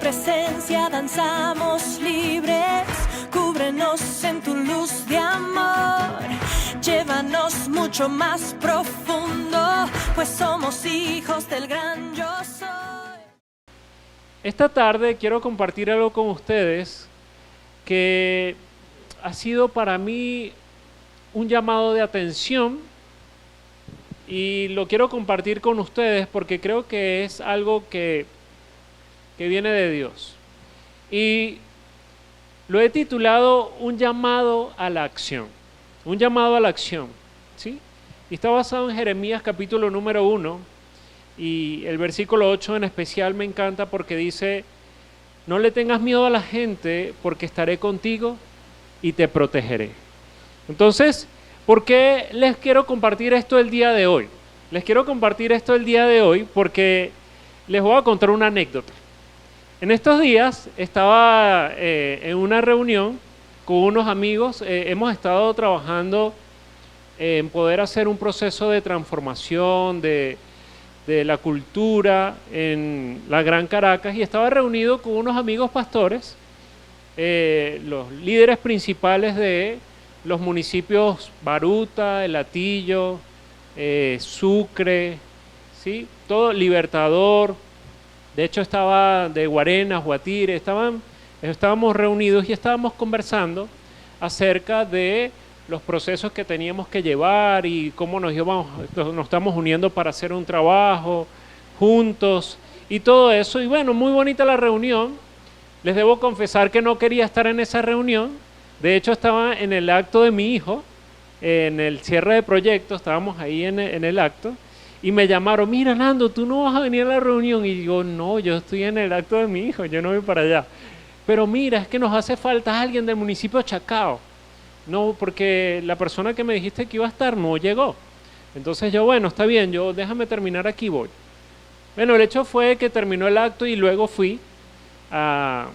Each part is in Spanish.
presencia danzamos libres. Cúbrenos en tu luz de amor. Llévanos mucho más profundo, pues somos hijos del gran yo soy. Esta tarde quiero compartir algo con ustedes que ha sido para mí un llamado de atención y lo quiero compartir con ustedes porque creo que es algo que viene de Dios. Y lo he titulado Un llamado a la acción. Un llamado a la acción, ¿sí? Y está basado en Jeremías capítulo número 1 y el versículo 8 en especial me encanta porque dice: no le tengas miedo a la gente porque estaré contigo y te protegeré. Entonces, ¿por qué les quiero compartir esto el día de hoy? Les quiero compartir esto el día de hoy porque les voy a contar una anécdota. En estos días estaba en una reunión con unos amigos. Hemos estado trabajando en poder hacer un proceso de transformación de la cultura en la Gran Caracas y estaba reunido con unos amigos pastores, los líderes principales de los municipios Baruta, El Hatillo, Sucre, ¿sí? Todo, Libertador. De hecho estaba de Guarenas, Guatire, estábamos reunidos y estábamos conversando acerca de los procesos que teníamos que llevar y cómo nos estamos uniendo para hacer un trabajo juntos y todo eso. Y bueno, muy bonita la reunión. Les debo confesar que no quería estar en esa reunión. De hecho estaba en el acto de mi hijo, en el cierre de proyectos, estábamos ahí en el acto. Y me llamaron: mira, Nando, tú no vas a venir a la reunión. Y digo: no, yo estoy en el acto de mi hijo, yo no voy para allá. Pero mira, es que nos hace falta alguien del municipio de Chacao. No, porque la persona que me dijiste que iba a estar no llegó. Entonces yo, bueno, está bien, déjame terminar aquí, voy. Bueno, el hecho fue que terminó el acto y luego fui a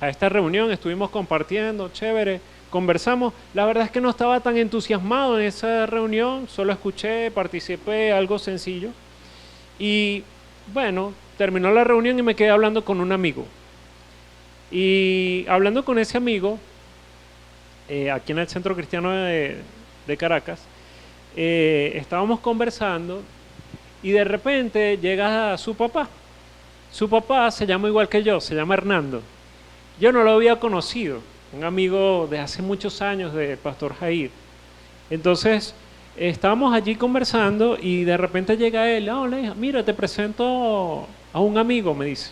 esta reunión, estuvimos compartiendo, chévere. Conversamos. La verdad es que no estaba tan entusiasmado en esa reunión, solo escuché, participé, algo sencillo. Y bueno, terminó la reunión y me quedé hablando con un amigo. Y hablando con ese amigo, aquí en el Centro Cristiano de Caracas, estábamos conversando y de repente llega su papá. Su papá se llama igual que yo, se llama Hernando. Yo no lo había conocido. Un amigo de hace muchos años del pastor Jair. Entonces, estábamos allí conversando y de repente llega él: hola, mira, te presento a un amigo, me dice.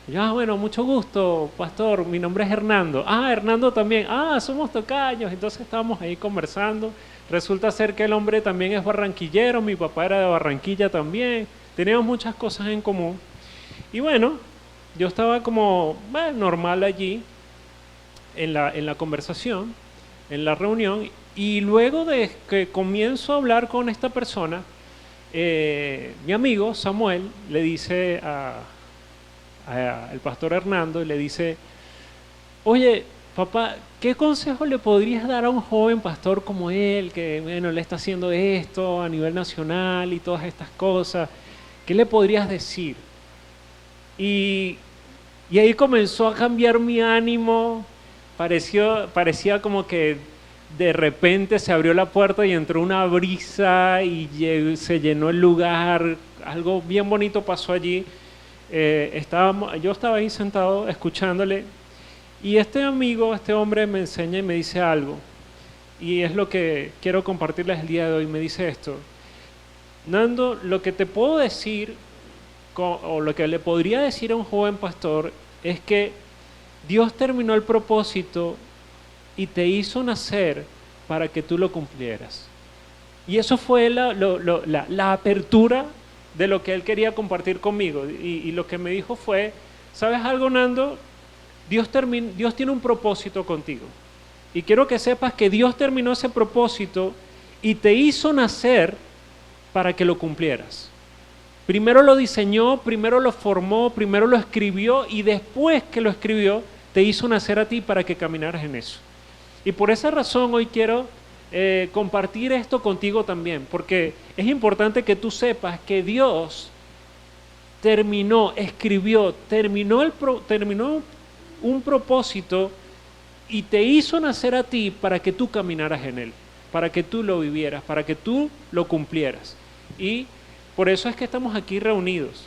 Y yo: bueno, mucho gusto, pastor, mi nombre es Hernando. Hernando también. Somos tocayos. Entonces estábamos ahí conversando. Resulta ser que el hombre también es barranquillero, mi papá era de Barranquilla también. Teníamos muchas cosas en común. Y bueno, yo estaba como normal allí, en la conversación, en la reunión, y luego de que comienzo a hablar con esta persona, mi amigo Samuel le dice al pastor Hernando, y le dice: oye, papá, ¿qué consejo le podrías dar a un joven pastor como él, que bueno, le está haciendo esto a nivel nacional y todas estas cosas? ¿Qué le podrías decir? Y ahí comenzó a cambiar mi ánimo. Parecía como que de repente se abrió la puerta y entró una brisa y se llenó el lugar. Algo bien bonito pasó allí. Yo estaba ahí sentado escuchándole y este hombre me enseña y me dice algo. Y es lo que quiero compartirles el día de hoy. Me dice esto: Nando, lo que te puedo decir, o lo que le podría decir a un joven pastor, es que Dios terminó el propósito y te hizo nacer para que tú lo cumplieras. Y eso fue la apertura de lo que él quería compartir conmigo. Y lo que me dijo fue: ¿sabes algo, Nando? Dios tiene un propósito contigo. Y quiero que sepas que Dios terminó ese propósito y te hizo nacer para que lo cumplieras. Primero lo diseñó, primero lo formó, primero lo escribió y después que lo escribió, te hizo nacer a ti para que caminaras en eso. Y por esa razón hoy quiero compartir esto contigo también, porque es importante que tú sepas que Dios escribió, terminó un propósito y te hizo nacer a ti para que tú caminaras en él, para que tú lo vivieras, para que tú lo cumplieras. Y por eso es que estamos aquí reunidos.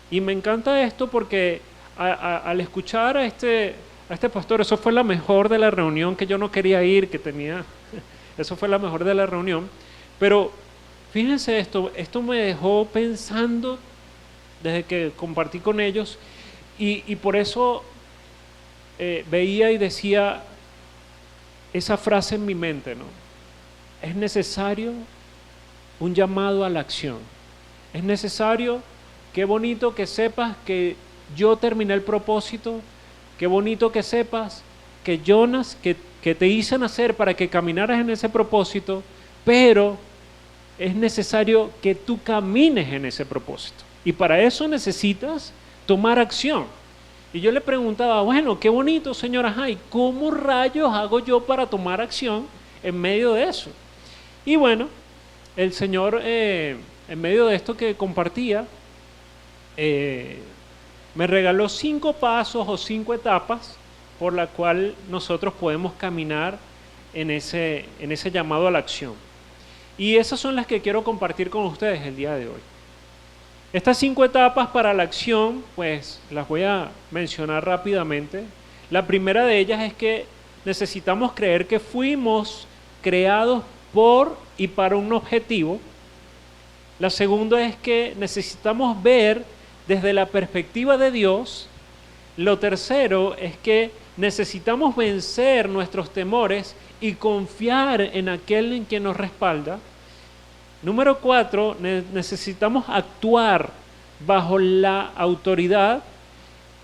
Y me encanta esto porque al escuchar a este pastor, eso fue la mejor de la reunión, que yo no quería ir, que tenía, eso fue la mejor de la reunión. Pero fíjense esto me dejó pensando desde que compartí con ellos y por eso veía y decía esa frase en mi mente, ¿no? Es necesario un llamado a la acción. Es necesario, qué bonito que sepas que yo terminé el propósito, qué bonito que sepas que Jonas, que te hice nacer para que caminaras en ese propósito, pero es necesario que tú camines en ese propósito. Y para eso necesitas tomar acción. Y yo le preguntaba, bueno, qué bonito, señora Jai, ¿cómo rayos hago yo para tomar acción en medio de eso? Y bueno, el Señor, en medio de esto que compartía, me regaló 5 pasos o 5 etapas por la cual nosotros podemos caminar en ese llamado a la acción. Y esas son las que quiero compartir con ustedes el día de hoy. Estas 5 etapas para la acción, pues las voy a mencionar rápidamente. La primera de ellas es que necesitamos creer que fuimos creados por y para un objetivo. La segunda es que necesitamos ver desde la perspectiva de Dios. Lo tercero es que necesitamos vencer nuestros temores y confiar en aquel en quien nos respalda. Número 4, necesitamos actuar bajo la autoridad.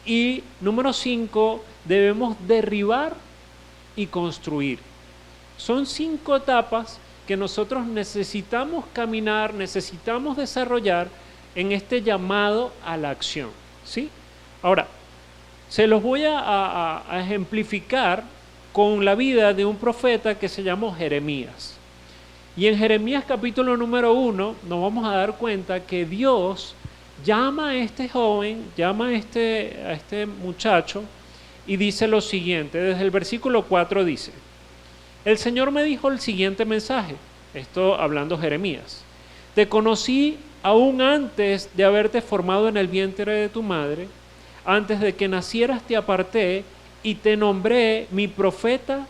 Y número 5, debemos derribar y construir. Son 5 etapas que nosotros necesitamos caminar, necesitamos desarrollar en este llamado a la acción, ¿sí? Ahora, se los voy a ejemplificar con la vida de un profeta que se llamó Jeremías. Y en Jeremías capítulo número 1 nos vamos a dar cuenta que Dios llama a este joven, llama a este muchacho y dice lo siguiente, desde el versículo 4 dice: el Señor me dijo el siguiente mensaje, esto hablando Jeremías: te conocí aún antes de haberte formado en el vientre de tu madre, antes de que nacieras te aparté y te nombré mi profeta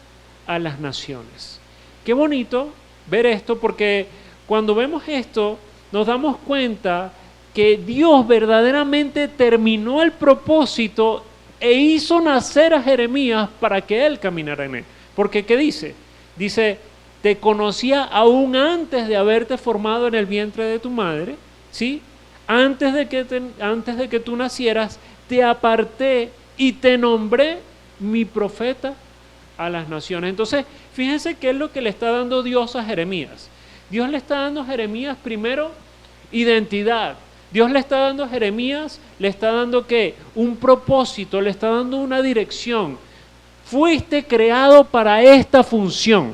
a las naciones. Qué bonito ver esto, porque cuando vemos esto nos damos cuenta que Dios verdaderamente terminó el propósito e hizo nacer a Jeremías para que él caminara en él. Porque ¿qué dice? Dice, te conocía aún antes de haberte formado en el vientre de tu madre, ¿sí? Antes de que tú nacieras, te aparté y te nombré mi profeta a las naciones. Entonces, fíjense qué es lo que le está dando Dios a Jeremías. Dios le está dando a Jeremías primero identidad. Dios le está dando a Jeremías, le está dando ¿qué? Un propósito, le está dando una dirección. Fuiste creado para esta función.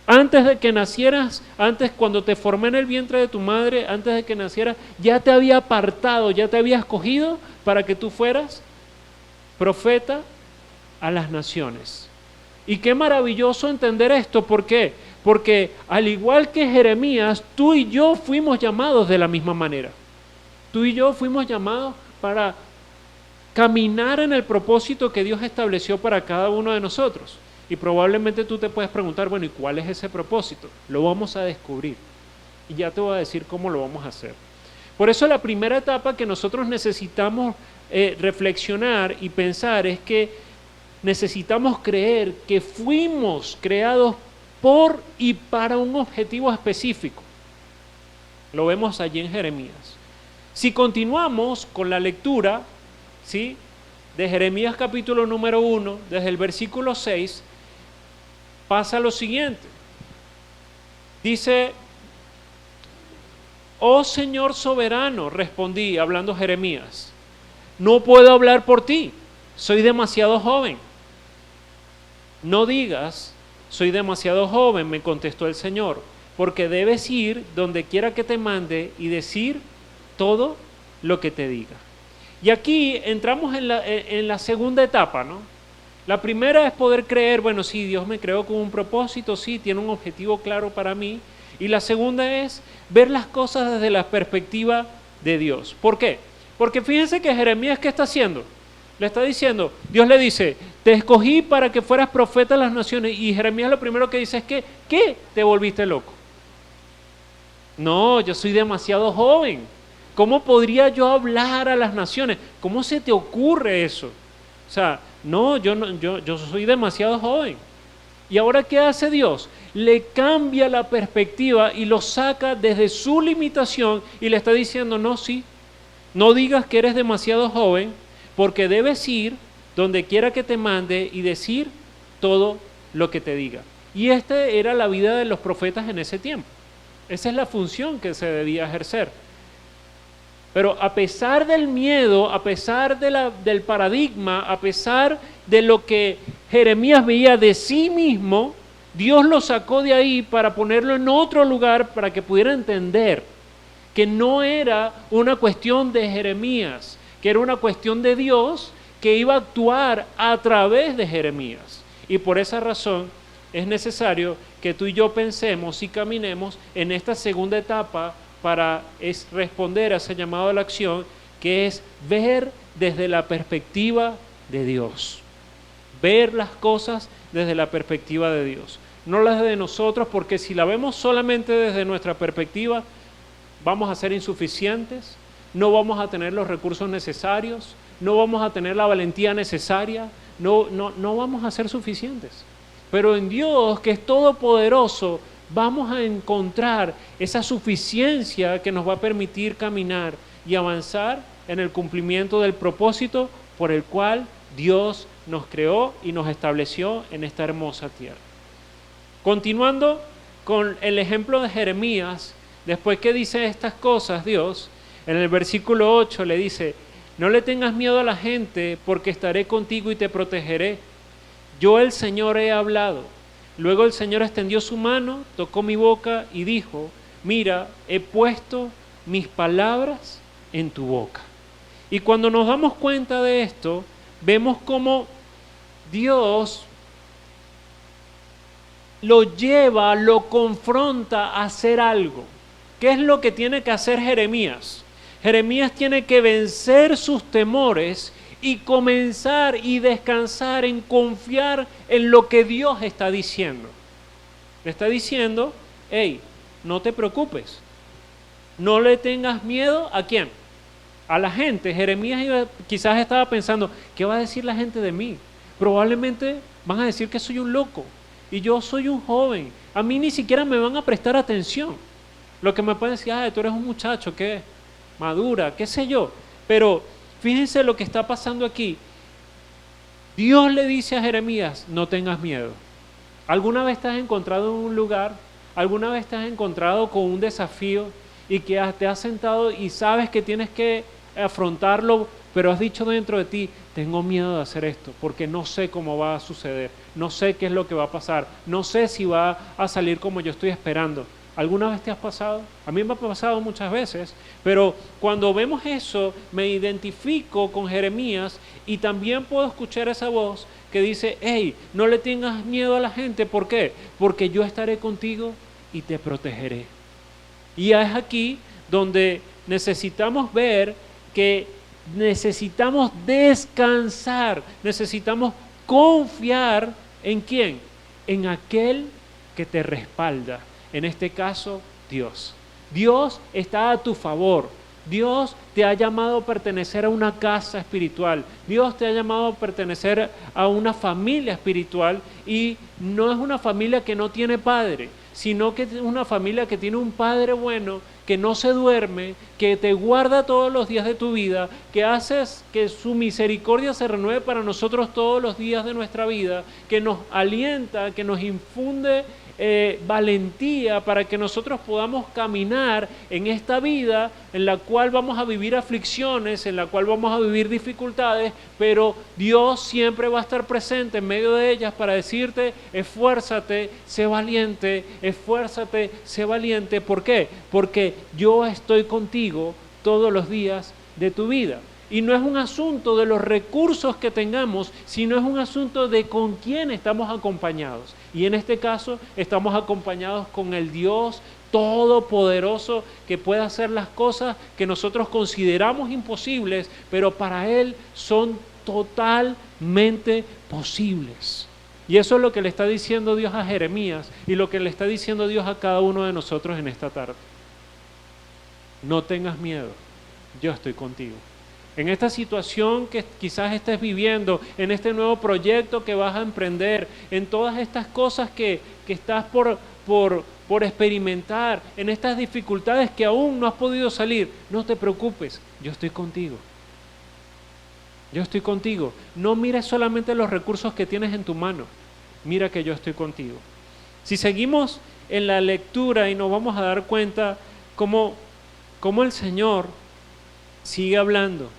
Antes de que nacieras, antes cuando te formé en el vientre de tu madre, antes de que nacieras, ya te había apartado, ya te había escogido para que tú fueras profeta a las naciones. Y qué maravilloso entender esto. ¿Por qué? Porque al igual que Jeremías, tú y yo fuimos llamados de la misma manera. Tú y yo fuimos llamados para caminar en el propósito que Dios estableció para cada uno de nosotros. Y probablemente tú te puedes preguntar, bueno, ¿y cuál es ese propósito? Lo vamos a descubrir. Y ya te voy a decir cómo lo vamos a hacer. Por eso la primera etapa que nosotros necesitamos reflexionar y pensar es que necesitamos creer que fuimos creados por y para un objetivo específico. Lo vemos allí en Jeremías. Si continuamos con la lectura, ¿sí?, de Jeremías capítulo número 1, desde el versículo 6, pasa lo siguiente. Dice, oh Señor soberano, respondí, hablando Jeremías, no puedo hablar por ti, soy demasiado joven. No digas, soy demasiado joven, me contestó el Señor, porque debes ir donde quiera que te mande y decir todo lo que te diga. Y aquí entramos en la segunda etapa, ¿no? La primera es poder creer, bueno, sí, Dios me creó con un propósito, sí, tiene un objetivo claro para mí. Y la segunda es ver las cosas desde la perspectiva de Dios. ¿Por qué? Porque fíjense que Jeremías, ¿qué está haciendo? Le está diciendo, Dios le dice, te escogí para que fueras profeta de las naciones. Y Jeremías lo primero que dice es que, ¿qué? Te volviste loco. No, yo soy demasiado joven. ¿Cómo podría yo hablar a las naciones? ¿Cómo se te ocurre eso? O sea, no, yo soy demasiado joven. ¿Y ahora qué hace Dios? Le cambia la perspectiva y lo saca desde su limitación y le está diciendo, no, sí, no digas que eres demasiado joven, porque debes ir donde quiera que te mande y decir todo lo que te diga. Y esta era la vida de los profetas en ese tiempo. Esa es la función que se debía ejercer. Pero a pesar del miedo, a pesar del paradigma, a pesar de lo que Jeremías veía de sí mismo, Dios lo sacó de ahí para ponerlo en otro lugar para que pudiera entender que no era una cuestión de Jeremías, que era una cuestión de Dios que iba a actuar a través de Jeremías. Y por esa razón es necesario que tú y yo pensemos y caminemos en esta segunda etapa para responder a ese llamado a la acción, que es ver desde la perspectiva de Dios. Ver las cosas desde la perspectiva de Dios, no las de nosotros, porque si la vemos solamente desde nuestra perspectiva, vamos a ser insuficientes, no vamos a tener los recursos necesarios, no vamos a tener la valentía necesaria, no vamos a ser suficientes. Pero en Dios, que es todopoderoso, vamos a encontrar esa suficiencia que nos va a permitir caminar y avanzar en el cumplimiento del propósito por el cual Dios nos creó y nos estableció en esta hermosa tierra. Continuando con el ejemplo de Jeremías, después que dice estas cosas Dios, en el versículo 8 le dice, no le tengas miedo a la gente, porque estaré contigo y te protegeré. Yo el Señor he hablado. Luego el Señor extendió su mano, tocó mi boca y dijo, mira, he puesto mis palabras en tu boca. Y cuando nos damos cuenta de esto, vemos cómo Dios lo lleva, lo confronta a hacer algo. ¿Qué es lo que tiene que hacer Jeremías? Jeremías tiene que vencer sus temores y comenzar y descansar en confiar en lo que Dios está diciendo. Le está diciendo, hey, no te preocupes, no le tengas miedo. ¿A quién? A la gente. Jeremías quizás estaba pensando, ¿qué va a decir la gente de mí? Probablemente van a decir que soy un loco y yo soy un joven. A mí ni siquiera me van a prestar atención. Lo que me pueden decir, tú eres un muchacho que madura, qué sé yo. Pero fíjense lo que está pasando aquí. Dios le dice a Jeremías, no tengas miedo. ¿Alguna vez te has encontrado en un lugar? ¿Alguna vez te has encontrado con un desafío y que te has sentado y sabes que tienes que afrontarlo, pero has dicho dentro de ti, tengo miedo de hacer esto porque no sé cómo va a suceder, no sé qué es lo que va a pasar, no sé si va a salir como yo estoy esperando? ¿Alguna vez te has pasado? A mí me ha pasado muchas veces, pero cuando vemos eso, me identifico con Jeremías y también puedo escuchar esa voz que dice, hey, no le tengas miedo a la gente. ¿Por qué? Porque yo estaré contigo y te protegeré. Y es aquí donde necesitamos ver que necesitamos descansar, necesitamos confiar ¿en quién? En aquel que te respalda. En este caso, Dios. Dios está a tu favor. Dios te ha llamado a pertenecer a una casa espiritual. Dios te ha llamado a pertenecer a una familia espiritual, y no es una familia que no tiene padre, sino que es una familia que tiene un Padre bueno, que no se duerme, que te guarda todos los días de tu vida, que haces que su misericordia se renueve para nosotros todos los días de nuestra vida, que nos alienta, que nos infunde valentía para que nosotros podamos caminar en esta vida en la cual vamos a vivir aflicciones, en la cual vamos a vivir dificultades, pero Dios siempre va a estar presente en medio de ellas para decirte, esfuérzate, sé valiente, esfuérzate, sé valiente. ¿Por qué? Porque yo estoy contigo todos los días de tu vida. Y no es un asunto de los recursos que tengamos, sino es un asunto de con quién estamos acompañados. Y en este caso estamos acompañados con el Dios todopoderoso que puede hacer las cosas que nosotros consideramos imposibles, pero para Él son totalmente posibles. Y eso es lo que le está diciendo Dios a Jeremías y lo que le está diciendo Dios a cada uno de nosotros en esta tarde. No tengas miedo, yo estoy contigo. En esta situación que quizás estés viviendo, en este nuevo proyecto que vas a emprender, en todas estas cosas que estás por experimentar, en estas dificultades que aún no has podido salir, no te preocupes, yo estoy contigo. Yo estoy contigo. No mires solamente los recursos que tienes en tu mano, mira que yo estoy contigo. Si seguimos en la lectura y nos vamos a dar cuenta cómo el Señor sigue hablando.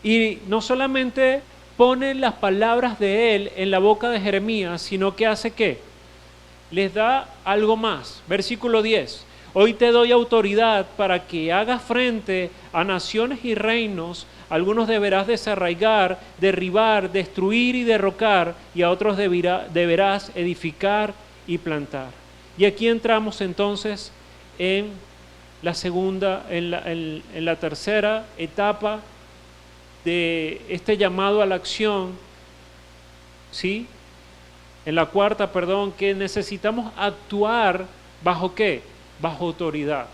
Y no solamente pone las palabras de Él en la boca de Jeremías, sino que hace ¿qué? Les da algo más. Versículo 10. Hoy te doy autoridad para que hagas frente a naciones y reinos. Algunos deberás desarraigar, derribar, destruir y derrocar, y a otros deberás edificar y plantar. Y aquí entramos entonces en la segunda, en la tercera etapa de este llamado a la acción, ¿sí? En la cuarta, que necesitamos actuar ¿bajo qué? Bajo autoridad.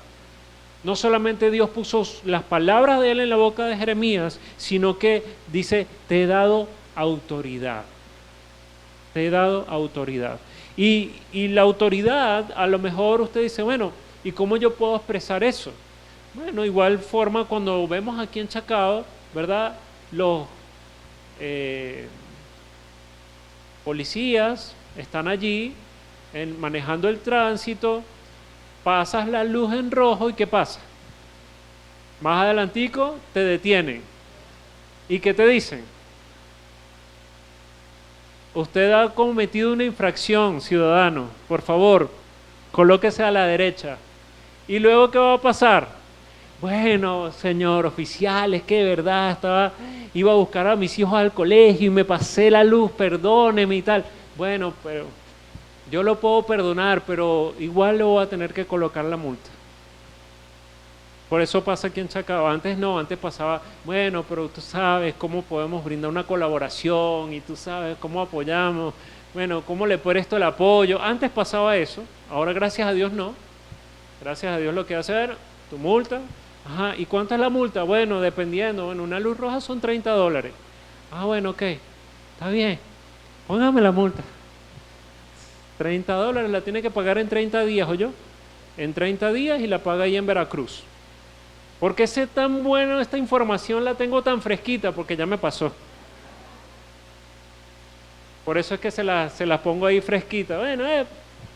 No solamente Dios puso las palabras de Él en la boca de Jeremías, sino que dice, te he dado autoridad. Te he dado autoridad. Y la autoridad, a lo mejor usted dice, bueno, ¿y cómo yo puedo expresar eso? Bueno, igual forma cuando vemos aquí en Chacao, ¿verdad? Los policías están allí manejando el tránsito, pasas la luz en rojo y ¿qué pasa? Más adelantico te detienen. ¿Y qué te dicen? Usted ha cometido una infracción, ciudadano, por favor, colóquese a la derecha. ¿Y luego qué va a pasar? Bueno, señor oficial, es que de verdad iba a buscar a mis hijos al colegio y me pasé la luz, perdóneme y tal. Bueno, pero yo lo puedo perdonar, pero igual le voy a tener que colocar la multa. Por eso pasa aquí en Chacao. Antes no, antes pasaba, bueno, pero tú sabes cómo podemos brindar una colaboración y tú sabes cómo apoyamos, bueno, cómo le presto el apoyo. Antes pasaba eso, ahora gracias a Dios no. Gracias a Dios lo que hace es tu multa. Ajá, ¿y cuánto es la multa? Bueno, dependiendo, bueno, una luz roja son $30. Ah, bueno, ok, está bien, póngame la multa. $30 la tiene que pagar en 30 días, ¿oyó? En 30 días y la paga ahí en Veracruz. ¿Por qué sé tan bueno esta información, la tengo tan fresquita? Porque ya me pasó. Por eso es que se la pongo ahí fresquita. Bueno,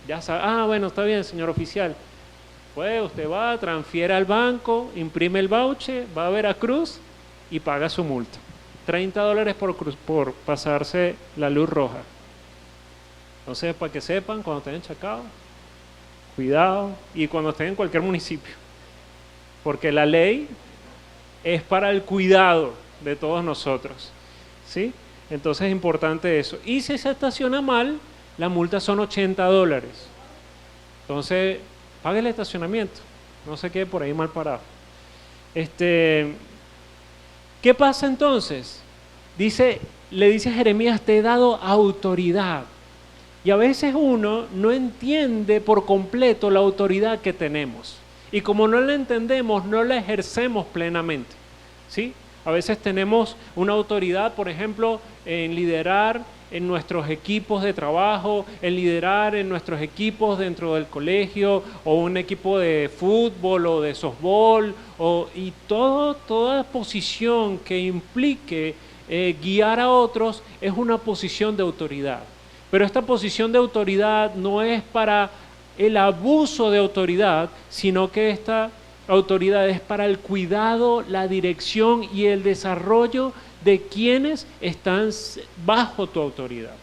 ya sabe. Ah, bueno, está bien, señor oficial. Pues usted va, transfiere al banco, imprime el voucher, va a Veracruz y paga su multa. $30 por pasarse la luz roja. Entonces, para que sepan, cuando estén en Chacao, cuidado, y cuando estén en cualquier municipio, porque la ley es para el cuidado de todos nosotros, ¿sí? Entonces es importante eso. Y si se estaciona mal, la multa son $80. Entonces, pague el estacionamiento, no se quede por ahí mal parado. ¿Qué pasa entonces? Le dice a Jeremías, te he dado autoridad. Y a veces uno no entiende por completo la autoridad que tenemos. Y como no la entendemos, no la ejercemos plenamente, ¿sí? A veces tenemos una autoridad, por ejemplo, en liderar en nuestros equipos de trabajo, en liderar en nuestros equipos dentro del colegio, o un equipo de fútbol o de softball, y toda posición que implique guiar a otros es una posición de autoridad. Pero esta posición de autoridad no es para el abuso de autoridad, sino que esta autoridad es para el cuidado, la dirección y el desarrollo de quienes están bajo tu autoridad.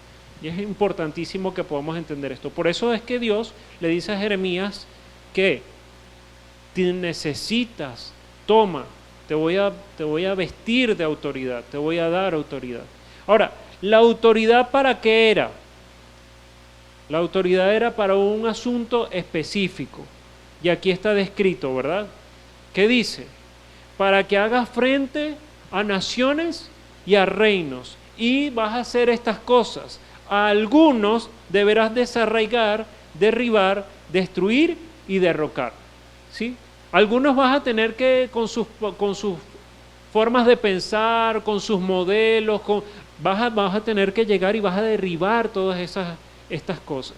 Y es importantísimo que podamos entender esto. Por eso es que Dios le dice a Jeremías que necesitas, toma te voy a vestir de autoridad, te voy a dar autoridad. Ahora, ¿la autoridad para qué era? La autoridad era para un asunto específico. Y aquí está descrito, ¿verdad? ¿Qué dice? Para que hagas frente a naciones y a reinos. Y vas a hacer estas cosas. A algunos deberás desarraigar, derribar, destruir y derrocar. ¿Sí? Algunos vas a tener que, con sus formas de pensar, con sus modelos, vas a tener que llegar y vas a derribar todas estas cosas.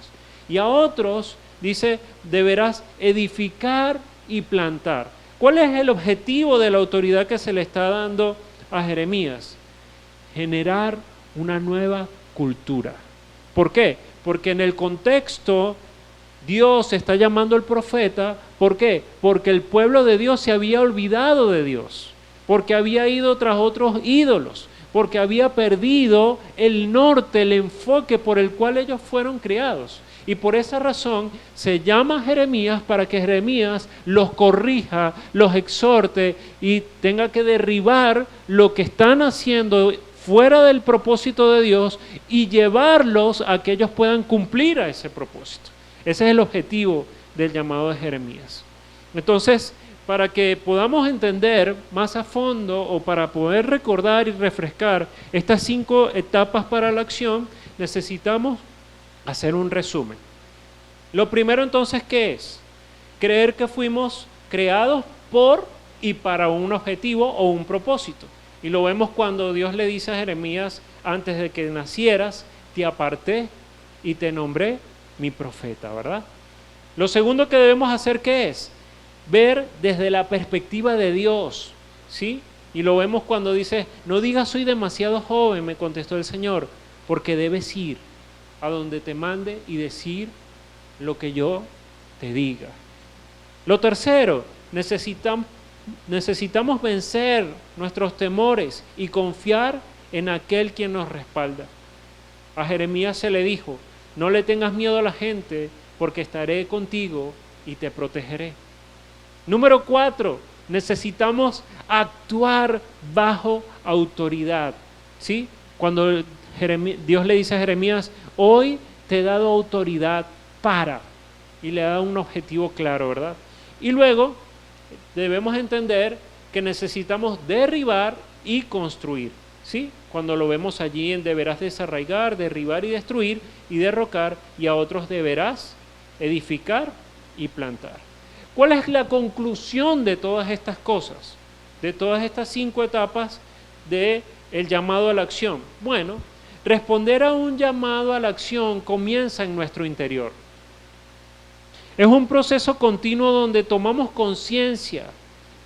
Y a otros, dice, deberás edificar y plantar. ¿Cuál es el objetivo de la autoridad que se le está dando a Jeremías? Generar una nueva cultura. ¿Por qué? Porque en el contexto Dios está llamando al profeta. ¿Por qué? Porque el pueblo de Dios se había olvidado de Dios, porque había ido tras otros ídolos, porque había perdido el norte, el enfoque por el cual ellos fueron creados. Y por esa razón se llama a Jeremías para que Jeremías los corrija, los exhorte y tenga que derribar lo que están haciendo fuera del propósito de Dios y llevarlos a que ellos puedan cumplir a ese propósito. Ese es el objetivo del llamado de Jeremías. Entonces, para que podamos entender más a fondo o para poder recordar y refrescar estas 5 etapas para la acción, necesitamos hacer un resumen. Lo primero entonces, ¿qué es? Creer que fuimos creados por y para un objetivo o un propósito. Y lo vemos cuando Dios le dice a Jeremías, antes de que nacieras, te aparté y te nombré mi profeta, ¿verdad? Lo segundo que debemos hacer, ¿qué es? Ver desde la perspectiva de Dios, ¿sí? Y lo vemos cuando dice, no digas soy demasiado joven, me contestó el Señor, porque debes ir a donde te mande y decir lo que yo te diga. Lo tercero, necesitamos vencer nuestros temores y confiar en aquel quien nos respalda. A Jeremías se le dijo, no le tengas miedo a la gente, porque estaré contigo y te protegeré. Número 4, necesitamos actuar bajo autoridad, ¿sí? Cuando Dios le dice a Jeremías, hoy te he dado autoridad para, y le ha dado un objetivo claro, ¿verdad? Y luego debemos entender que necesitamos derribar y construir, ¿sí? Cuando lo vemos allí en deberás desarraigar, derribar y destruir y derrocar, y a otros deberás edificar y plantar. ¿Cuál es la conclusión de todas estas cosas? De todas estas 5 etapas del llamado a la acción. Bueno, responder a un llamado a la acción comienza en nuestro interior. Es un proceso continuo donde tomamos conciencia,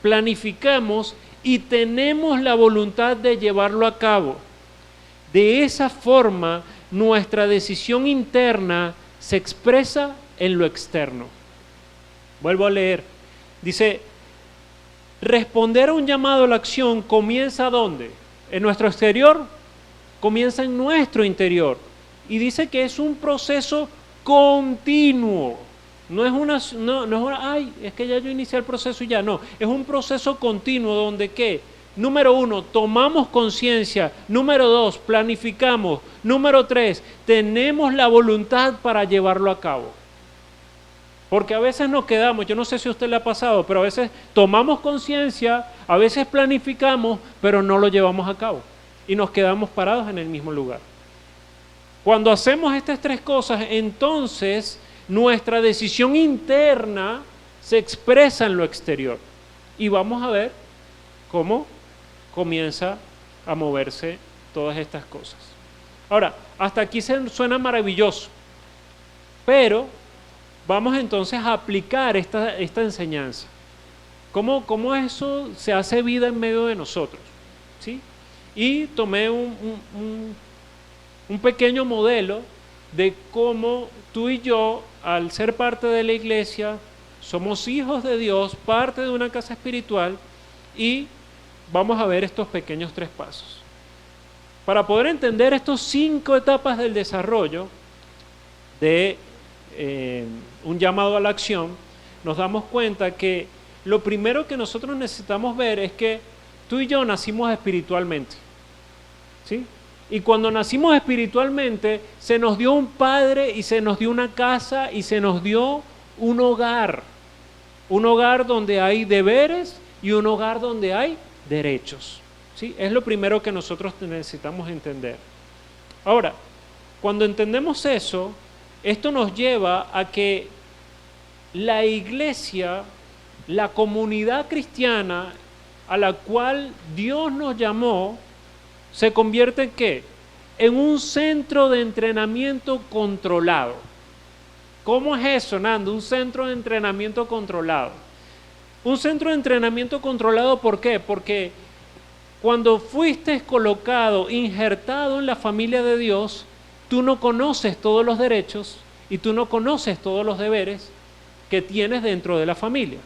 planificamos y tenemos la voluntad de llevarlo a cabo. De esa forma, nuestra decisión interna se expresa en lo externo. Vuelvo a leer. Dice, responder a un llamado a la acción comienza ¿dónde? ¿En nuestro exterior? Comienza en nuestro interior. Y dice que es un proceso continuo. No es ay, es que ya yo inicié el proceso y ya no. Es un proceso continuo donde ¿qué? Número 1, tomamos conciencia. Número 2, planificamos. Número 3, tenemos la voluntad para llevarlo a cabo. Porque a veces nos quedamos, yo no sé si a usted le ha pasado, pero a veces tomamos conciencia, a veces planificamos, pero no lo llevamos a cabo. Y nos quedamos parados en el mismo lugar. Cuando hacemos estas 3 cosas, entonces nuestra decisión interna se expresa en lo exterior. Y vamos a ver cómo comienza a moverse todas estas cosas. Ahora, hasta aquí suena maravilloso, pero vamos entonces a aplicar esta enseñanza. ¿Cómo eso se hace vida en medio de nosotros? ¿Sí? Y tomé un pequeño modelo de cómo tú y yo, al ser parte de la iglesia, somos hijos de Dios, parte de una casa espiritual, y vamos a ver estos pequeños 3 pasos. Para poder entender estos 5 etapas del desarrollo de un llamado a la acción, nos damos cuenta que lo primero que nosotros necesitamos ver es que tú y yo nacimos espiritualmente, ¿sí? Y cuando nacimos espiritualmente, se nos dio un padre y se nos dio una casa y se nos dio un hogar donde hay deberes y un hogar donde hay derechos, ¿sí? Es lo primero que nosotros necesitamos entender. Ahora, cuando entendemos eso, esto nos lleva a que la iglesia, la comunidad cristiana a la cual Dios nos llamó, se convierte ¿en qué? En un centro de entrenamiento controlado. ¿Cómo es eso, Nando? Un centro de entrenamiento controlado. Un centro de entrenamiento controlado, ¿por qué? Porque cuando fuiste colocado, injertado en la familia de Dios, tú no conoces todos los derechos y tú no conoces todos los deberes que tienes dentro de la familia.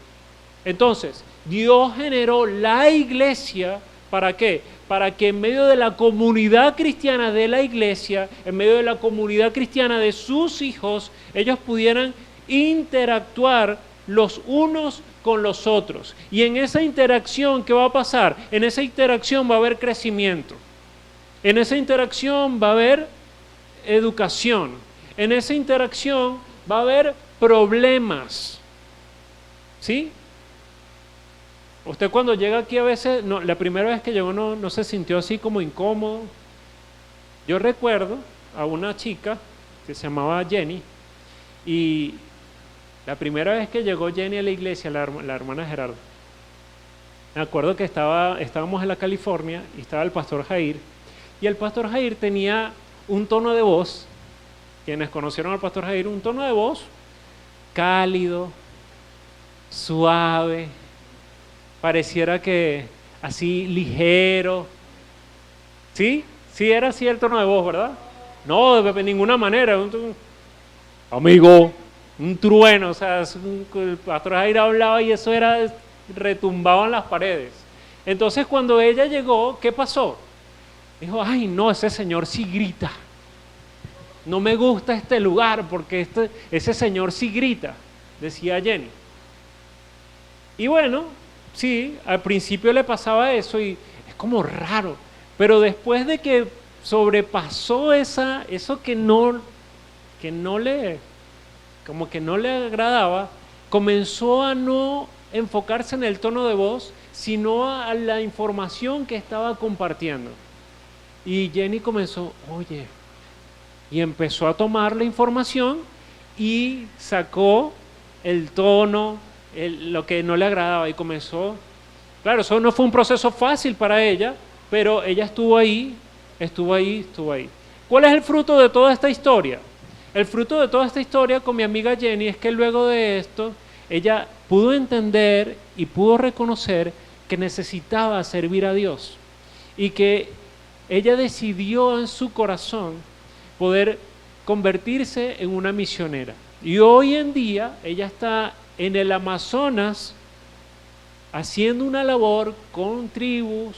Entonces, Dios generó la iglesia, ¿para qué? Para que en medio de la comunidad cristiana de la iglesia, en medio de la comunidad cristiana de sus hijos, ellos pudieran interactuar los unos con los otros. Y en esa interacción, ¿qué va a pasar? En esa interacción va a haber crecimiento. En esa interacción va a haber educación. En esa interacción va a haber problemas. ¿Sí? Usted cuando llega aquí a veces, no, la primera vez que llegó no se sintió así como incómodo. Yo recuerdo a una chica que se llamaba Jenny, y la primera vez que llegó Jenny a la iglesia, la hermana Gerardo, me acuerdo que estábamos en la California y estaba el pastor Jair, y el pastor Jair tenía un tono de voz, quienes conocieron al pastor Jair, un tono de voz cálido, suave, pareciera que así ligero. ¿Sí? Sí era así el tono de voz, ¿verdad? No, de ninguna manera. Amigo, un trueno. O sea, el pastor Jair hablaba y eso era, retumbaba en las paredes. Entonces cuando ella llegó, ¿qué pasó? Dijo, ay no, ese señor sí grita. No me gusta este lugar porque ese señor sí grita, decía Jenny. Y bueno, sí, al principio le pasaba eso y es como raro, pero después de que sobrepasó eso que no le agradaba, comenzó a no enfocarse en el tono de voz, sino a la información que estaba compartiendo. Y Jenny comenzó, oye, y empezó a tomar la información y sacó el tono, lo que no le agradaba, y comenzó. Claro, eso no fue un proceso fácil para ella, pero ella estuvo ahí. ¿Cuál es el fruto de toda esta historia? El fruto de toda esta historia con mi amiga Jenny es que luego de esto, ella pudo entender y pudo reconocer que necesitaba servir a Dios y que ella decidió en su corazón poder convertirse en una misionera. Y hoy en día ella está en el Amazonas haciendo una labor con tribus,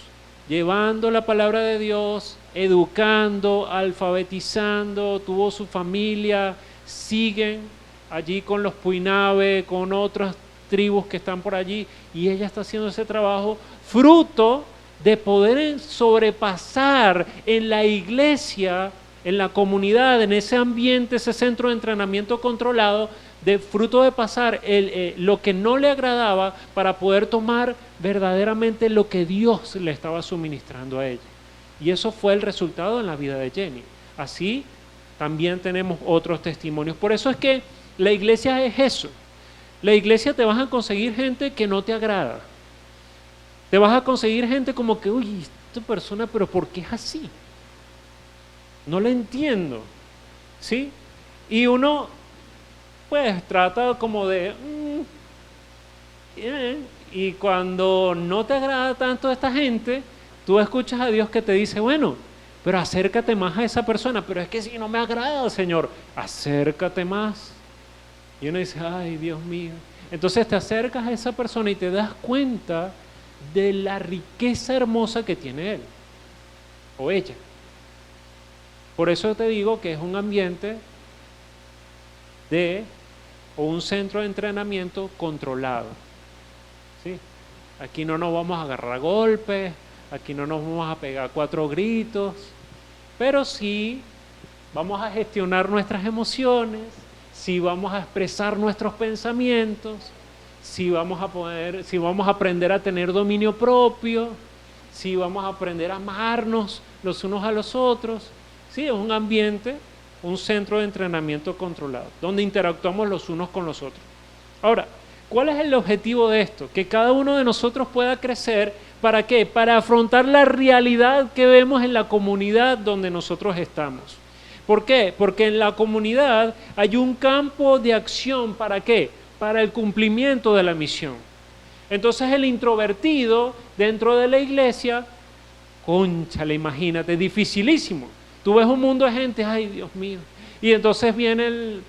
llevando la palabra de Dios, educando, alfabetizando, tuvo su familia, siguen allí con los Puinave, con otras tribus que están por allí, y ella está haciendo ese trabajo fruto de poder sobrepasar en la iglesia, en la comunidad, en ese ambiente, ese centro de entrenamiento controlado, de fruto de pasar lo que no le agradaba para poder tomar verdaderamente lo que Dios le estaba suministrando a ella. Y eso fue el resultado en la vida de Jenny. Así también tenemos otros testimonios. Por eso es que la iglesia es eso. La iglesia te vas a conseguir gente que no te agrada. Te vas a conseguir gente como que, uy, esta persona, pero ¿por qué es así? No la entiendo, ¿sí? Y uno, pues, trata como de... y cuando no te agrada tanto esta gente, tú escuchas a Dios que te dice, bueno, pero acércate más a esa persona. Pero es que si no me agrada, Señor, acércate más. Y uno dice, ay, Dios mío. Entonces te acercas a esa persona y te das cuenta de la riqueza hermosa que tiene él o ella. Por eso te digo que es un ambiente o un centro de entrenamiento controlado, ¿sí? Aquí no nos vamos a agarrar a golpes, aquí no nos vamos a pegar 4 gritos, pero sí vamos a gestionar nuestras emociones, sí vamos a expresar nuestros pensamientos, sí vamos a aprender a tener dominio propio, sí vamos a aprender a amarnos los unos a los otros. Sí, es un ambiente, un centro de entrenamiento controlado, donde interactuamos los unos con los otros. Ahora, ¿cuál es el objetivo de esto? Que cada uno de nosotros pueda crecer. ¿Para qué? Para afrontar la realidad que vemos en la comunidad donde nosotros estamos. ¿Por qué? Porque en la comunidad hay un campo de acción. ¿Para qué? Para el cumplimiento de la misión. Entonces el introvertido dentro de la iglesia, cónchale, imagínate, dificilísimo. Tú ves un mundo de gente, ay Dios mío. Y entonces viene el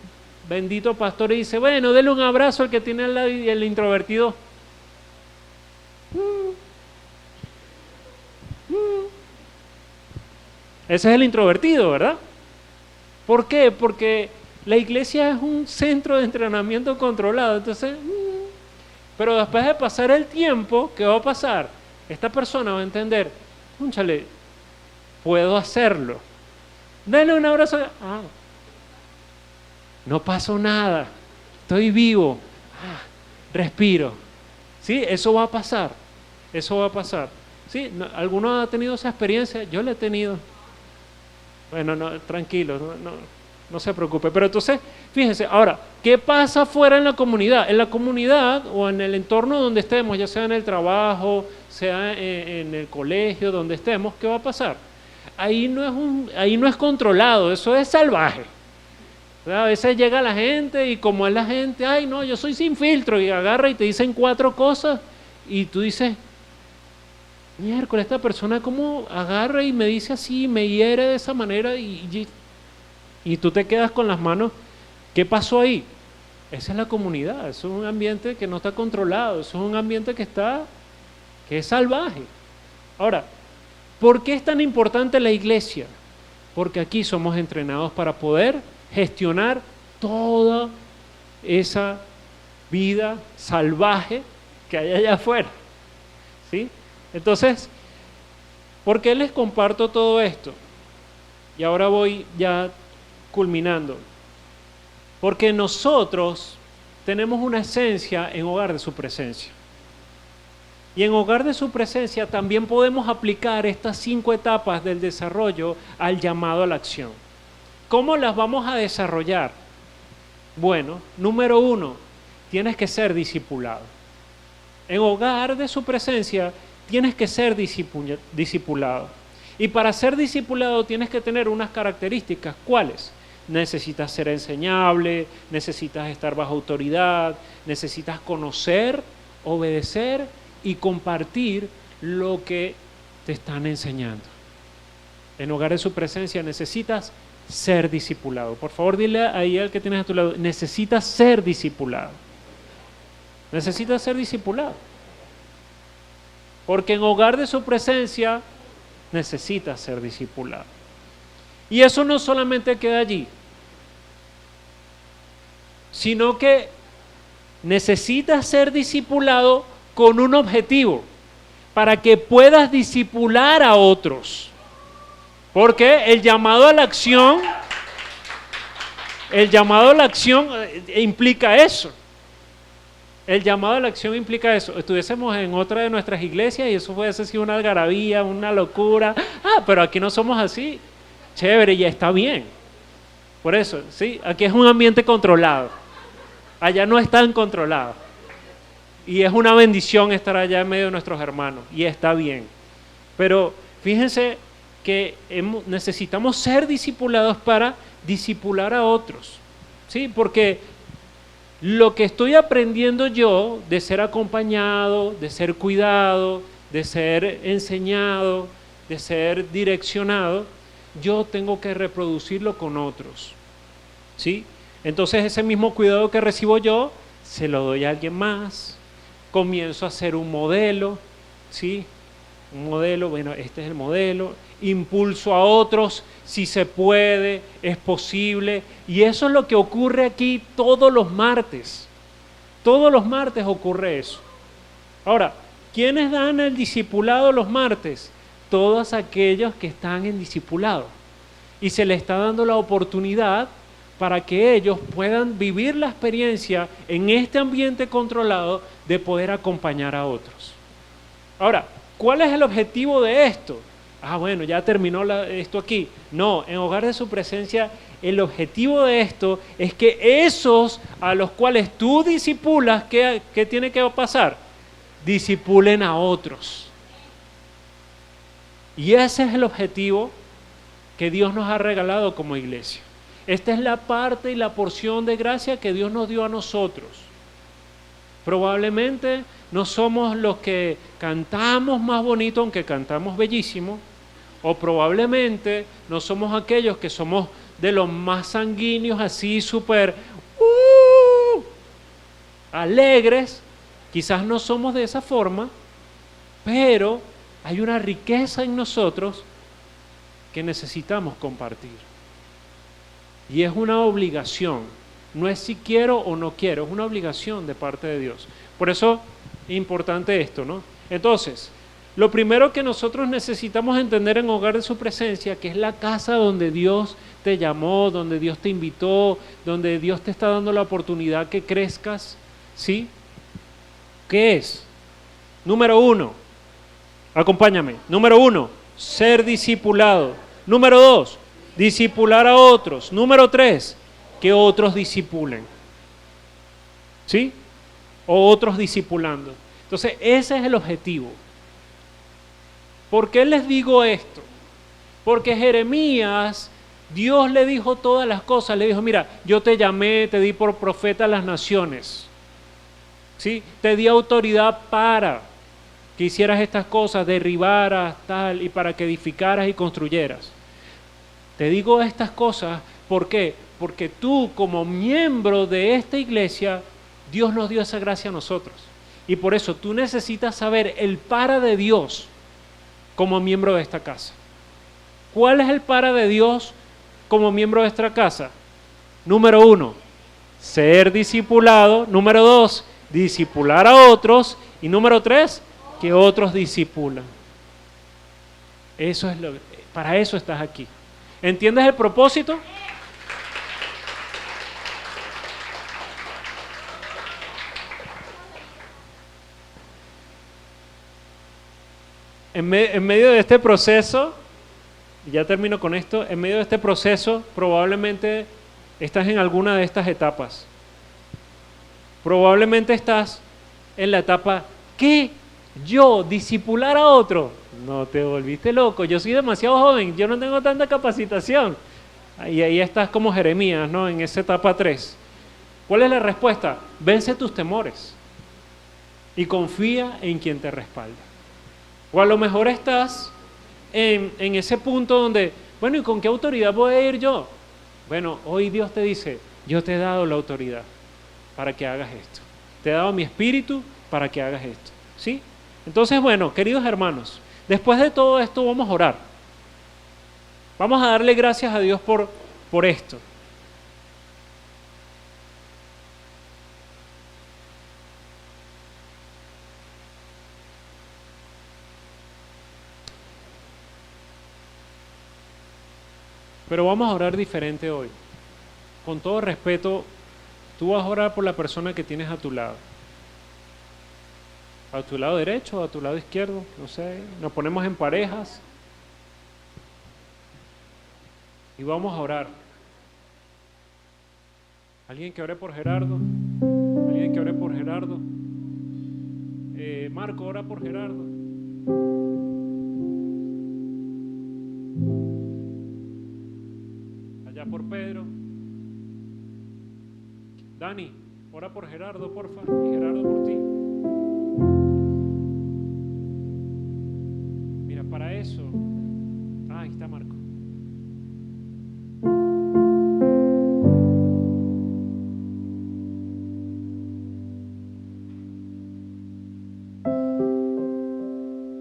bendito pastor y dice, bueno, dele un abrazo al que tiene al lado, y el introvertido. Ese es el introvertido, ¿verdad? ¿Por qué? Porque la iglesia es un centro de entrenamiento controlado. Entonces, pero después de pasar el tiempo, ¿qué va a pasar? Esta persona va a entender, cónchale, puedo hacerlo. Dale un abrazo. No pasó nada, estoy vivo, respiro. ¿Sí? Eso va a pasar, eso va a pasar. ¿Sí? ¿Alguno ha tenido esa experiencia? Yo la he tenido. Bueno, no, tranquilo, no se preocupe. Pero entonces, fíjense, ahora, ¿qué pasa fuera en la comunidad? En la comunidad o en el entorno donde estemos, ya sea en el trabajo, sea en el colegio, donde estemos, ¿qué va a pasar? Ahí no es controlado, eso es salvaje. A veces llega la gente y como es la gente, ay no, yo soy sin filtro, y agarra y te dicen 4 cosas y tú dices, miércoles, esta persona como agarra y me dice así, me hiere de esa manera y tú te quedas con las manos. ¿Qué pasó ahí? Esa es la comunidad, eso es un ambiente que no está controlado, eso es un ambiente que es salvaje. Ahora, ¿por qué es tan importante la iglesia? Porque aquí somos entrenados para poder gestionar toda esa vida salvaje que hay allá afuera. ¿Sí? Entonces, ¿por qué les comparto todo esto? Y ahora voy ya culminando. Porque nosotros tenemos una esencia en Hogar de Su Presencia. Y en Hogar de Su Presencia también podemos aplicar estas 5 etapas del desarrollo al llamado a la acción. ¿Cómo las vamos a desarrollar? Bueno, número 1, tienes que ser discipulado. En Hogar de Su Presencia tienes que ser discipulado. Y para ser discipulado tienes que tener unas características. ¿Cuáles? Necesitas ser enseñable, necesitas estar bajo autoridad, necesitas conocer, obedecer y compartir lo que te están enseñando. En Hogar de Su Presencia necesitas ser discipulado. Por favor, dile ahí al que tienes a tu lado, necesitas ser discipulado. Necesitas ser discipulado. Porque en Hogar de Su Presencia necesitas ser discipulado. Y eso no solamente queda allí, sino que necesitas ser discipulado con un objetivo, para que puedas discipular a otros. Porque el llamado a la acción implica eso. El llamado a la acción implica eso. Estuviésemos en otra de nuestras iglesias y eso fuese así una algarabía, una locura. Pero aquí no somos así. Chévere, ya está bien. Por eso, ¿sí? Aquí es un ambiente controlado. Allá no es tan controlado. Y es una bendición estar allá en medio de nuestros hermanos. Y está bien. Pero fíjense que necesitamos ser discipulados para discipular a otros. ¿Sí? Porque lo que estoy aprendiendo yo de ser acompañado, de ser cuidado, de ser enseñado, de ser direccionado, yo tengo que reproducirlo con otros. ¿Sí? Entonces ese mismo cuidado que recibo yo, se lo doy a alguien más, comienzo a hacer un modelo, ¿sí? Un modelo, bueno, este es el modelo, impulso a otros, si se puede, es posible, y eso es lo que ocurre aquí todos los martes ocurre eso. Ahora, ¿Quiénes dan el discipulado los martes? Todos aquellos que están en discipulado. Y se les está dando la oportunidad para que ellos puedan vivir la experiencia en este ambiente controlado de poder acompañar a otros. Ahora, ¿cuál es el objetivo de esto? Bueno, ya terminó esto aquí. No, en Hogar de Su Presencia, el objetivo de esto es que esos a los cuales tú discipulas, ¿qué tiene que pasar? Discipulen a otros. Y ese es el objetivo que Dios nos ha regalado como iglesia. Esta es la parte y la porción de gracia que Dios nos dio a nosotros. Probablemente no somos los que cantamos más bonito, aunque cantamos bellísimo, o probablemente no somos aquellos que somos de los más sanguíneos, así súper alegres. Quizás no somos de esa forma, pero hay una riqueza en nosotros que necesitamos compartir. Y es una obligación, no es si quiero o no quiero, es una obligación de parte de Dios. Por eso es importante esto, ¿no? Entonces, lo primero que nosotros necesitamos entender en Hogar de Su Presencia, que es la casa donde Dios te llamó, donde Dios te invitó, donde Dios te está dando la oportunidad que crezcas, ¿sí? ¿Qué es? Número 1, acompáñame. Número 1, ser discipulado. Número 2, discipular a otros. Número 3, que otros discipulen. ¿Sí? O otros discipulando. Entonces, ese es el objetivo. ¿Por qué les digo esto? Porque Jeremías, Dios le dijo todas las cosas. Le dijo, mira, yo te llamé, te di por profeta a las naciones. ¿Sí? Te di autoridad para que hicieras estas cosas, derribaras, tal, y para que edificaras y construyeras. Te digo estas cosas, ¿por qué? Porque tú, como miembro de esta iglesia, Dios nos dio esa gracia a nosotros. Y por eso tú necesitas saber el para de Dios como miembro de esta casa. ¿Cuál es el para de Dios como miembro de esta casa? Número 1, ser discipulado. Número 2, discipular a otros. Y número 3, que otros discipulan. Eso es para eso estás aquí. ¿Entiendes el propósito? En medio de este proceso, y ya termino con esto, en medio de este proceso probablemente estás en alguna de estas etapas. Probablemente estás en la etapa, ¿qué? ¿Yo discipular a otro? No, te volviste loco, yo soy demasiado joven, yo no tengo tanta capacitación. Y ahí estás como Jeremías, ¿no? En esa etapa 3. ¿Cuál es la respuesta? Vence tus temores y confía en quien te respalda. O a lo mejor estás en ese punto donde, bueno, ¿y con qué autoridad voy a ir yo? Bueno, hoy Dios te dice, yo te he dado la autoridad para que hagas esto. Te he dado mi espíritu para que hagas esto. ¿Sí? Entonces, bueno, queridos hermanos, después de todo esto vamos a orar. Vamos a darle gracias a Dios por esto. Pero vamos a orar diferente hoy. Con todo respeto, tú vas a orar por la persona que tienes a tu lado. A tu lado derecho o a tu lado izquierdo, no sé. Nos ponemos en parejas. Y vamos a orar. ¿Alguien que ore por Gerardo? ¿Alguien que ore por Gerardo? Marco, ora por Gerardo. Allá por Pedro. Dani, ora por Gerardo, porfa. Y Gerardo por ti. Mira, para eso. Ahí está Marco.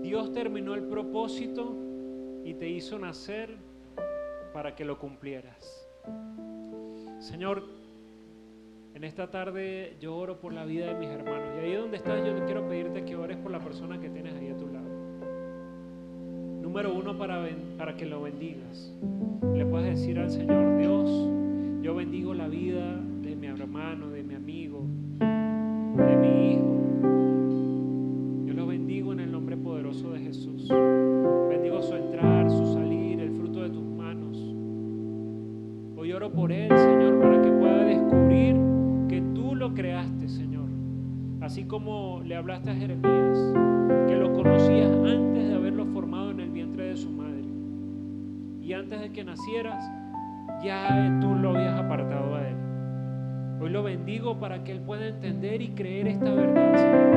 Dios terminó el propósito y te hizo nacer para que lo cumplieras. Señor, En esta tarde yo oro por la vida de mis hermanos. Y ahí donde estás, yo quiero pedirte que ores por la persona que tienes ahí a tu lado. Número uno, para que lo bendigas. Le puedes decir al Señor: Dios, yo bendigo la vida de mi hermano, de mi amigo, de mi hijo. Yo lo bendigo en el nombre poderoso de Jesús. Bendigo su entrar, su salir, el fruto de tus manos. Hoy oro por él, Señor, para que pueda descubrir que tú lo creaste, Señor. Así como le hablaste a Jeremías, que lo conocías antes de haberlo formado en el vientre de su madre. Y antes de que nacieras, ya tú lo habías apartado a él. Hoy lo bendigo para que él pueda entender y creer esta verdad, Señor.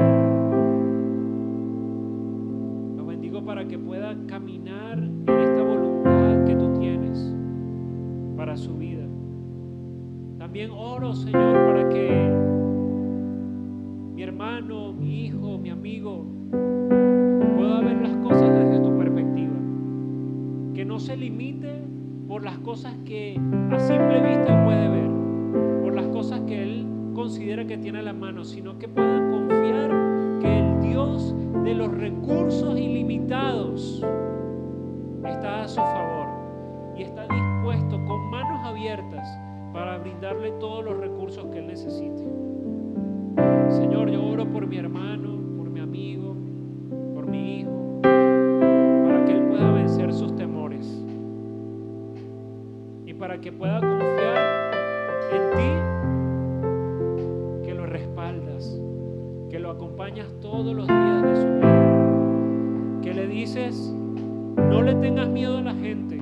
Lo bendigo para que pueda caminar en esta voluntad que tú tienes para su vida. También oro, Señor, para que mi hermano, mi hijo, mi amigo pueda ver las cosas desde tu perspectiva. Que no se limite por las cosas que a simple vista él puede ver, por las cosas que él considera que tiene a la mano, sino que pueda confiar que el Dios de los recursos ilimitados está a su favor y está dispuesto con manos abiertas para brindarle todos los recursos que él necesite. Señor, yo oro por mi hermano, por mi amigo, por mi hijo, para que él pueda vencer sus temores y para que pueda confiar en ti, que lo respaldas, que lo acompañas todos los días de su vida, que le dices: no le tengas miedo a la gente,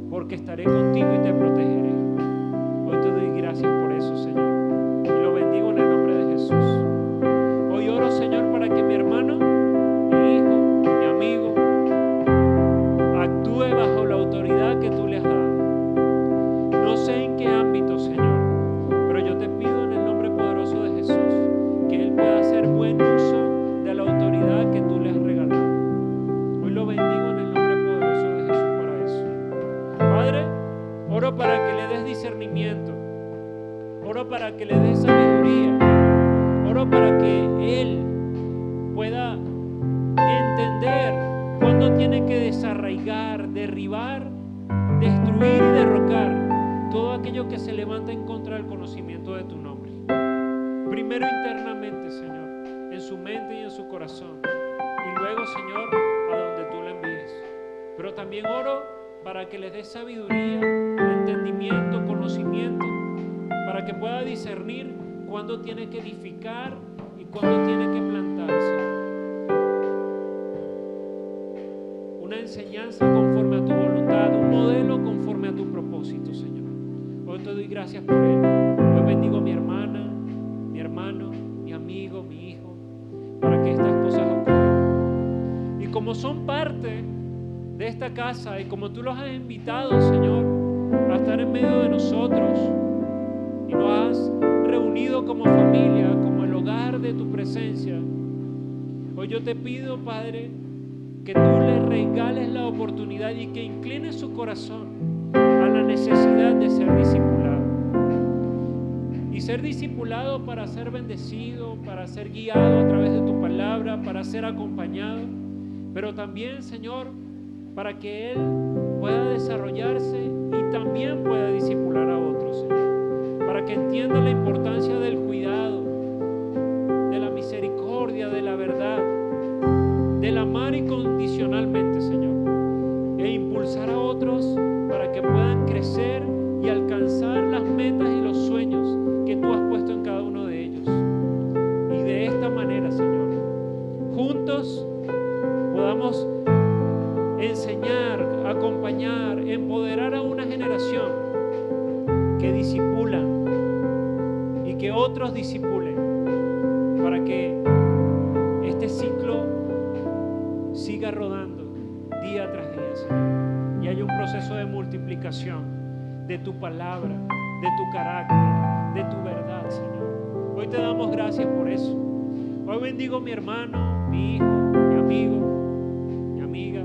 porque estaré contigo y te protegeré. Hoy te doy gracias por eso, Señor, y lo bendigo en el nombre de Jesús. Hoy oro, Señor, para que mi hermano, mi hijo, mi amigo, actúe bajo la autoridad que tú le has dado. No sé en qué ámbito, Señor, pero yo te pido en el nombre poderoso de Jesús que él pueda hacer buen uso de la autoridad que tú le has regalado. Hoy lo bendigo en el nombre poderoso de Jesús para eso. Padre, oro para que le des discernimiento, oro para que le des sabiduría, oro para que él pueda entender cuándo tiene que desarraigar, derribar, destruir y derrocar todo aquello que se levanta en contra del conocimiento de tu nombre. Primero internamente, Señor, en su mente y en su corazón, y luego, Señor, a donde tú la envíes. Pero también oro para que les des sabiduría, entendimiento, conocimiento, para que pueda discernir cuándo tiene que edificar y cuándo tiene que plantarse. Una enseñanza conforme a tu voluntad, un modelo conforme a tu propósito, Señor. Hoy te doy gracias por él. Hoy bendigo a mi hermana, mi hermano, mi amigo, mi hijo, para que estas cosas ocurran. Y como son parte de esta casa y como tú los has invitado, Señor, a estar en medio de nosotros y nos has reunido como familia, como el hogar de tu presencia, hoy yo te pido, Padre, que tú le regales la oportunidad y que inclines su corazón a la necesidad de ser discipulado. Y ser discipulado para ser bendecido, para ser guiado a través de tu palabra, para ser acompañado, pero también, Señor, para que él pueda desarrollarse y también pueda discipular a otros, Señor, para que entienda la importancia del cuidado, de la misericordia, de la verdad, del amar incondicionalmente, Señor, e impulsar a otros para que puedan crecer y alcanzar las metas y los sueños que tú has puesto en cada uno de ellos. Y de esta manera, Señor, juntos podamos enseñar, acompañar, empoderar a una generación que discipula y que otros discipulen, para que este ciclo siga rodando día tras día, Señor, y haya un proceso de multiplicación de tu palabra, de tu carácter, de tu verdad, Señor. Hoy te damos gracias por eso. Hoy bendigo a mi hermano, mi hijo, mi amigo, mi amiga,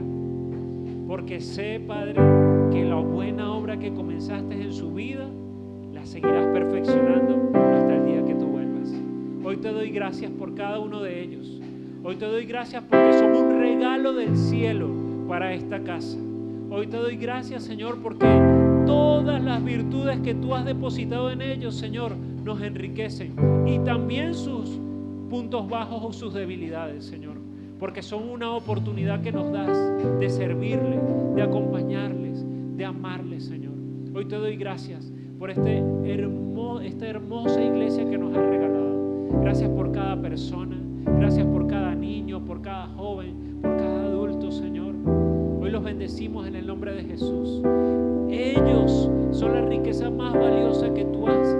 porque sé, Padre, que la buena obra que comenzaste en su vida la las seguirás perfeccionando hasta el día que tú vuelvas. Hoy te doy gracias por cada uno de ellos. Hoy te doy gracias porque son un regalo del cielo para esta casa. Hoy te doy gracias, Señor, porque todas las virtudes que tú has depositado en ellos, Señor, nos enriquecen. Y también sus puntos bajos o sus debilidades, Señor. Porque son una oportunidad que nos das de servirles, de acompañarles, de amarles, Señor. Hoy te doy gracias por esta hermosa iglesia que nos has regalado. Gracias por cada persona. Gracias por cada niño, por cada joven, por cada adulto, Señor. Hoy los bendecimos en el nombre de Jesús. Ellos son la riqueza más valiosa que tú has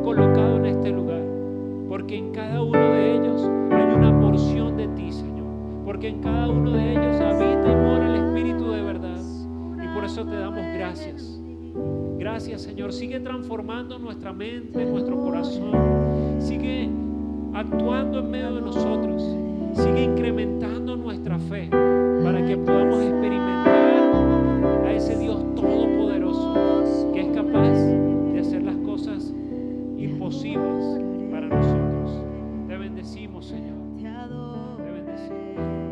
colocado en este lugar. Porque en cada uno de ellos hay una porción de ti, Señor. Porque en cada uno de ellos habita y mora el Espíritu de verdad. Y por eso te damos gracias. Gracias, Señor. Sigue transformando nuestra mente, nuestro corazón. Sigue actuando en medio de nosotros. Sigue incrementando nuestra fe para que podamos experimentar a ese Dios todopoderoso que es capaz de hacer las cosas imposibles para nosotros. Te bendecimos, Señor. Te bendecimos.